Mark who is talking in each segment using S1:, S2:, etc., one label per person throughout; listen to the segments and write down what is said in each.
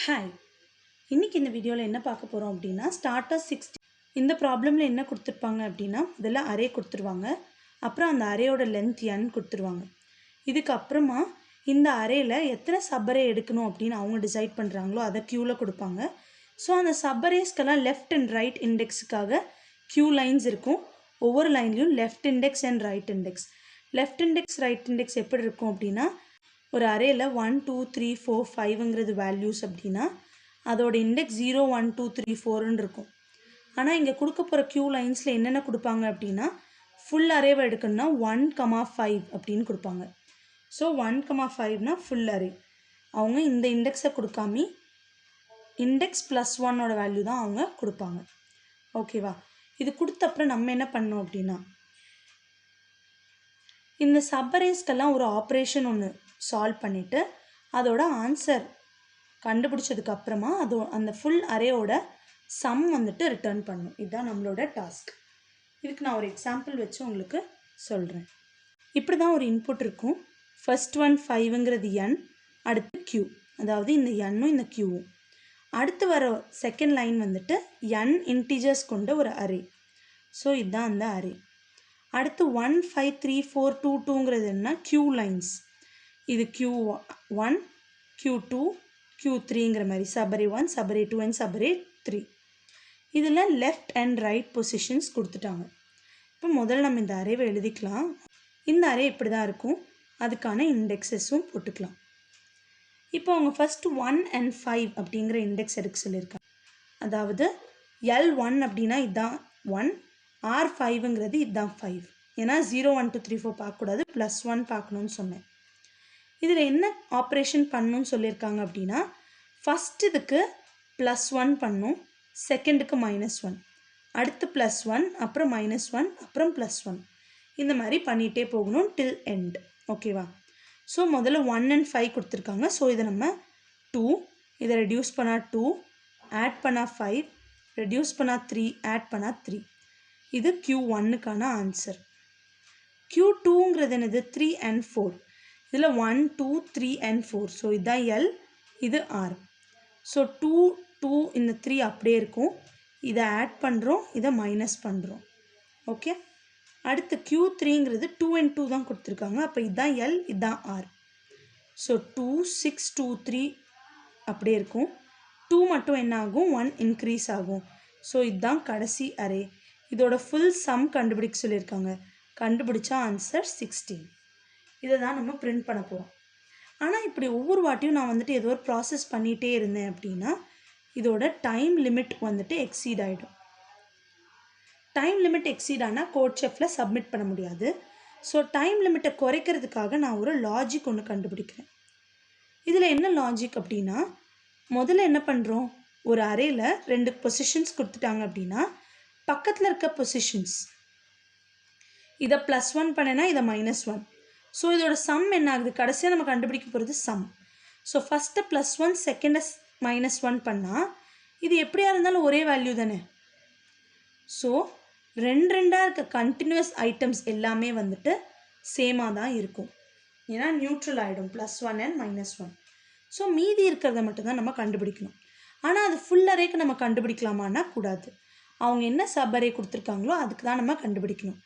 S1: Hi, இன்றைக்கி இந்த வீடியோவில் என்ன பார்க்க போகிறோம் அப்படின்னா ஸ்டார்டர்ஸ் 60 இந்த ப்ராப்ளமில் என்ன கொடுத்துருப்பாங்க அப்படின்னா முதல்ல அரே கொடுத்துருவாங்க. அப்புறம் அந்த அரேயோட லென்த் n கொடுத்துருவாங்க. இதுக்கப்புறமா இந்த அரேயில் எத்தனை சப்பரே எடுக்கணும் அப்படின்னு அவங்க டிசைட் பண்ணுறாங்களோ அதை க்யூவில் கொடுப்பாங்க. ஸோ அந்த சப்பரேஸ்க்கெல்லாம் லெஃப்ட் அண்ட் ரைட் இண்டெக்ஸுக்காக க்யூ லைன்ஸ் இருக்கும். ஒவ்வொரு லைன்லையும் left index and right index. Left index right index எப்படி இருக்கும் அப்படின்னா ஒரு அரேயில் 1 2 3 4 5ங்கிறது வேல்யூஸ் அப்படின்னா அதோட இண்டெக்ஸ் 0 1 2 3 4ன்னு இருக்கும். ஆனால் இங்கே கொடுக்க போகிற க்யூ லைன்ஸில் என்னென்ன கொடுப்பாங்க அப்படின்னா ஃபுல் அரேவை எடுக்கணும்னா 1,5 அப்படின்னு கொடுப்பாங்க. ஸோ 1,5னா ஃபுல் அரே. அவங்க இந்த இண்டெக்ஸை கொடுக்காமி இண்டெக்ஸ் +1ஓட வேல்யூ தான் அவங்க கொடுப்பாங்க. ஓகேவா? இது கொடுத்த அப்புறம் நம்ம என்ன பண்ணோம் அப்படின்னா இந்த சப்பரேஸ்க்கெல்லாம் ஒரு ஆப்ரேஷன் ஒன்று சால்வ் பண்ணிவிட்டு அதோட ஆன்சர் கண்டுபிடிச்சதுக்கப்புறமா அந்த ஃபுல் அரேயோட சம் வந்துட்டு ரிட்டர்ன் பண்ணும். இதுதான் நம்மளோட டாஸ்க். இதுக்கு நான் ஒரு எக்ஸாம்பிள் வச்சு உங்களுக்கு சொல்கிறேன். இப்படி தான் ஒரு இன்புட் இருக்கும். ஃபர்ஸ்ட் ஒன் 5ங்கிறது n, அடுத்து q, அதாவது இந்த n-ம் இந்த q-ம். அடுத்து வர செகண்ட் லைன் வந்துட்டு n இன்டிஜர்ஸ் கொண்ட ஒரு அரே. ஸோ இதுதான் அந்த அரே. அடுத்து 1 5 3 4 2 2ங்கிறது என்ன? q lines. இது q1 q2 q3ங்கிற மாதிரி சபரே 1 சபரே 2 அண்ட் சபரே 3. இதில் லெஃப்ட் அண்ட் ரைட் பொசிஷன்ஸ் கொடுத்துட்டாங்க. இப்போ முதல்ல நம்ம இந்த அரேவை எழுதிக்கலாம். இந்த அரே இப்படி தான் இருக்கும். அதுக்கான இண்டெக்ஸஸும் போட்டுக்கலாம். இப்போ அவங்க ஃபஸ்ட்டு 1 and 5 அப்படிங்கிற இண்டெக்ஸ் எடுக்க சொல்லியிருக்காங்க. அதாவது L1 அப்படின்னா இதுதான் 1, R5ங்கிறது இதுதான் 5. ஏன்னா 0 1 2 3 4 பார்க்கக்கூடாது, +1 பார்க்கணுன்னு சொன்னேன். இதில் என்ன ஆப்ரேஷன் பண்ணணும்னு சொல்லியிருக்காங்க அப்படின்னா ஃபஸ்ட் இதுக்கு +1 பண்ணும், செகண்டுக்கு -1, அடுத்து +1, அப்புறம் -1, அப்புறம் +1. இந்த மாதிரி பண்ணிகிட்டே போகணும் டில் எண்ட். ஓகேவா? ஸோ முதல்ல 1 and 5 கொடுத்துருக்காங்க. ஸோ இதை நம்ம 2, இதை ரெடியூஸ் பண்ணால் 2, ஆட் பண்ணால் 5, ரெடியூஸ் பண்ணால் 3, ஆட் பண்ணால் 3. இது Q1க்கான ஆன்சர். Q2ங்கிறது என்னது? 3 and 4. இதில் 1 2 3 and 4. ஸோ இதுதான் L, இது R. ஸோ 2 2 இந்த 3 அப்படியே இருக்கும். இதை ஆட் பண்ணுறோம், இதை மைனஸ் பண்ணுறோம். ஓகே. அடுத்து Q3ங்கிறது 2 and 2 தான் கொடுத்துருக்காங்க. அப்போ இதுதான் L, இதுதான் R. ஸோ 2 6 2 3 அப்படியே இருக்கும். 2 மட்டும் என்ன ஆகும்? 1 இன்க்ரீஸ் ஆகும். ஸோ இதுதான் கடைசி அரே. இதோட ஃபுல் சம் கண்டுபிடிக்க சொல்லியிருக்காங்க. கண்டுபிடிச்சா ஆன்சர் 16. இதை தான் நம்ம பிரிண்ட் பண்ண போகிறோம். ஆனால் இப்படி ஒவ்வொரு வாட்டியும் நான் வந்துட்டு ஏதோ ஒரு ப்ராசஸ் பண்ணிகிட்டே இருந்தேன் அப்படின்னா இதோட டைம் லிமிட் வந்துட்டு எக்ஸீட் ஆகிடும். டைம் லிமிட் எக்ஸீட் ஆனால் CODECHEF-ல சப்மிட் பண்ண முடியாது. ஸோ டைம் லிமிட்டை குறைக்கிறதுக்காக நான் ஒரு லாஜிக் ஒன்று கண்டுபிடிக்கிறேன். இதில் என்ன லாஜிக் அப்படின்னா முதல்ல என்ன பண்ணுறோம்? ஒரு அரேயில் 2 பொசிஷன்ஸ் கொடுத்துட்டாங்க அப்படின்னா பக்கத்தில் இருக்க பொசிஷன்ஸ் இதை +1 பண்ணேன்னா இதை -1. ஸோ இதோட சம் என்ன ஆகுது? கடைசியாக நம்ம கண்டுபிடிக்க போகிறது சம். ஸோ ஃபஸ்ட்டு +1 செகண்டை -1 பண்ணால் இது எப்படியா இருந்தாலும் ஒரே வேல்யூ தானே. ஸோ 2 2ஆக இருக்க கண்டினியூஸ் ஐட்டம்ஸ் எல்லாமே வந்துட்டு சேமாக தான் இருக்கும். ஏன்னா நியூட்ரல் ஆகிடும் +1 and -1. ஸோ மீதி இருக்கிறத மட்டும்தான் நம்ம கண்டுபிடிக்கணும். ஆனால் அது ஃபுல் அரேக்கு நம்ம கண்டுபிடிக்கலாமான்னா கூடாது. அவங்க என்ன சப் அரே கொடுத்துருக்காங்களோ அதுக்கு தான் நம்ம கண்டுபிடிக்கணும்.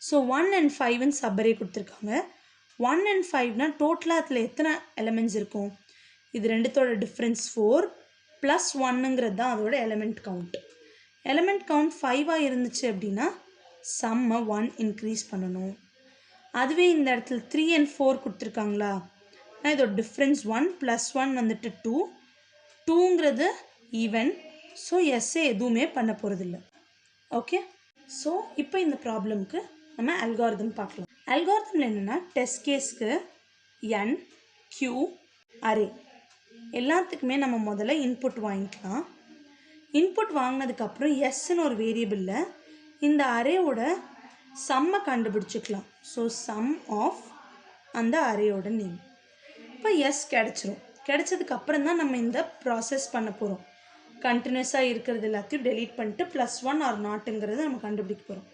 S1: ஸோ 1 and 5ன்னு சப் அரே கொடுத்துருக்காங்க. 1 and 5னா டோட்டலாக அதில் எத்தனை எலிமெண்ட்ஸ் இருக்கும்? இது ரெண்டுத்தோட டிஃப்ரென்ஸ் 4 +1ங்கிறது தான் அதோட எலிமெண்ட் கவுண்ட். எலிமெண்ட் கவுண்ட் 5ஆக இருந்துச்சு அப்படின்னா சம்மை 1 இன்க்ரீஸ் பண்ணணும். அதுவே இந்த இடத்துல 3 and 4 கொடுத்துருக்காங்களா? நான் இதோட டிஃப்ரென்ஸ் 1 +1 வந்துட்டு 2, 2ங்கிறது ஈவன். ஸோ எஸ்ஸே எதுவுமே பண்ண போகிறதில்ல. ஓகே. ஸோ இப்போ இந்த ப்ராப்ளம்க்கு நம்ம அல்காரிதம் பார்க்கலாம். அல்காரிதமில் என்னென்னா டெஸ்ட் கேஸ்க்கு n q அரே எல்லாத்துக்குமே நம்ம முதல்ல இன்புட் வாங்கிக்கலாம். இன்புட் வாங்கினதுக்கப்புறம் எஸ்ன்னு ஒரு வேரியபிளில் இந்த அரேவோட சம்மை கண்டுபிடிச்சிக்கலாம். ஸோ சம் ஆஃப் அந்த அரேயோட நேம். இப்போ எஸ் கிடச்சிரும். கிடச்சதுக்கப்புறம் தான் நம்ம இந்த ப்ராசஸ் பண்ண போகிறோம். கண்டினியூஸாக இருக்கிறது எல்லாத்தையும் டெலீட் பண்ணிட்டு +1 ஆர் நாட்டுங்கிறத நம்ம கண்டுபிடிக்க போகிறோம்.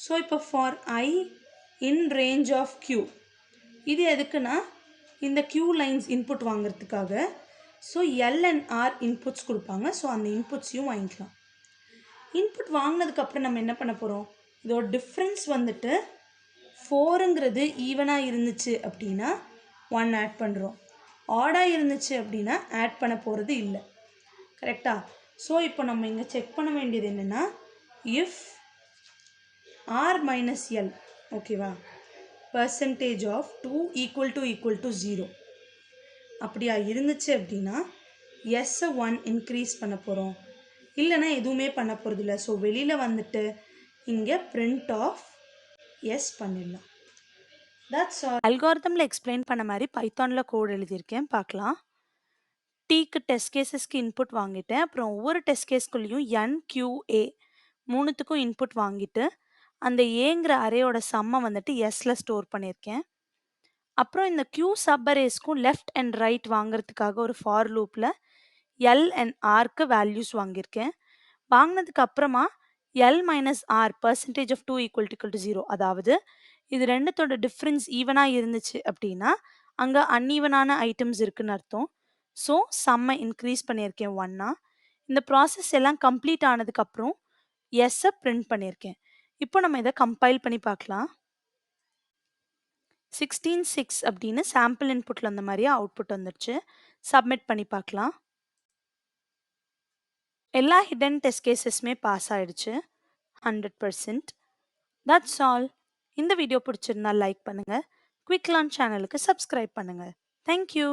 S1: ஸோ இப்போ for I in range of Q, இது எதுக்குன்னா இந்த Q லைன்ஸ் இன்புட் வாங்கிறதுக்காக so L and R inputs கொடுப்பாங்க. ஸோ அந்த இன்புட்ஸையும் வாங்கிக்கலாம். இன்புட் வாங்கினதுக்கப்புறம் நம்ம என்ன பண்ண போகிறோம், இதோட டிஃப்ரென்ஸ் வந்துட்டு 4ங்கிறது ஈவனாக இருந்துச்சு அப்படின்னா 1 ஆட் பண்ணுறோம். ஆடாக இருந்துச்சு அப்படின்னா ஆட் பண்ண போகிறது இல்லை. கரெக்டாக? ஸோ இப்போ நம்ம இங்கே செக் பண்ண வேண்டியது என்னென்னா, இஃப் ஆர் மைனஸ் எல், ஓகேவா, பர்சன்டேஜ் ஆஃப் 2 ஈக்குவல் டு 0 அப்படியா இருந்துச்சு அப்படின்னா எஸ்ஸை 1 இன்க்ரீஸ் பண்ண போகிறோம். இல்லைன்னா எதுவுமே பண்ண போகிறது இல்லை. ஸோ வெளியில் வந்துட்டு இங்கே பிரிண்ட் ஆஃப் எஸ் பண்ணிடலாம். That's all. அல்காரிதமில் எக்ஸ்பிளைன் பண்ண மாதிரி பைத்தானில் கோட் எழுதியிருக்கேன், பார்க்கலாம். டீக்கு டெஸ்ட் கேஸஸ்க்கு இன்புட் வாங்கிட்டேன். அப்புறம் ஒவ்வொரு டெஸ்ட் கேஸ்குள்ளேயும் NQA மூணுத்துக்கும் இன்புட் வாங்கிட்டு அந்த ஏங்கிற அரேயோட சம்மை வந்துட்டு எஸ்ல ஸ்டோர் பண்ணியிருக்கேன். அப்புறம் இந்த Q சப் அரேஸ்க்கும் லெஃப்ட் அண்ட் ரைட் வாங்குறதுக்காக ஒரு ஃபார் லூப்பில் எல் அண்ட் ஆர்க்கு வேல்யூஸ் வாங்கியிருக்கேன். வாங்கினதுக்கு அப்புறமா L minus R percentage of 2 equal to 0, அதாவது இது ரெண்டுத்தோட டிஃப்ரென்ஸ் ஈவனாக இருந்துச்சு அப்படின்னா அங்கே அன்ஈவனான ஐட்டம்ஸ் இருக்குன்னு அர்த்தம். ஸோ சம்மை இன்க்ரீஸ் பண்ணியிருக்கேன் 1. இந்த ப்ராசஸ் எல்லாம் கம்ப்ளீட் ஆனதுக்கப்புறம் எஸ்ஸை பிரிண்ட் பண்ணியிருக்கேன். இப்போ நம்ம இதை கம்பைல் பண்ணி பார்க்கலாம். 16:6 அப்படின்னு சாம்பிள் இன்புட்டில் அந்த மாதிரியே அவுட்புட் வந்துடுச்சு. சப்மிட் பண்ணி பார்க்கலாம். எல்லா ஹிடன் டெஸ்ட் கேசஸுமே பாஸ் ஆகிடுச்சு 100%. That's all. இந்த வீடியோ பிடிச்சிருந்தா லைக் பண்ணுங்கள். குவிக் லேர்ன் சேனலுக்கு சப்ஸ்கிரைப் பண்ணுங்கள். தேங்க்யூ.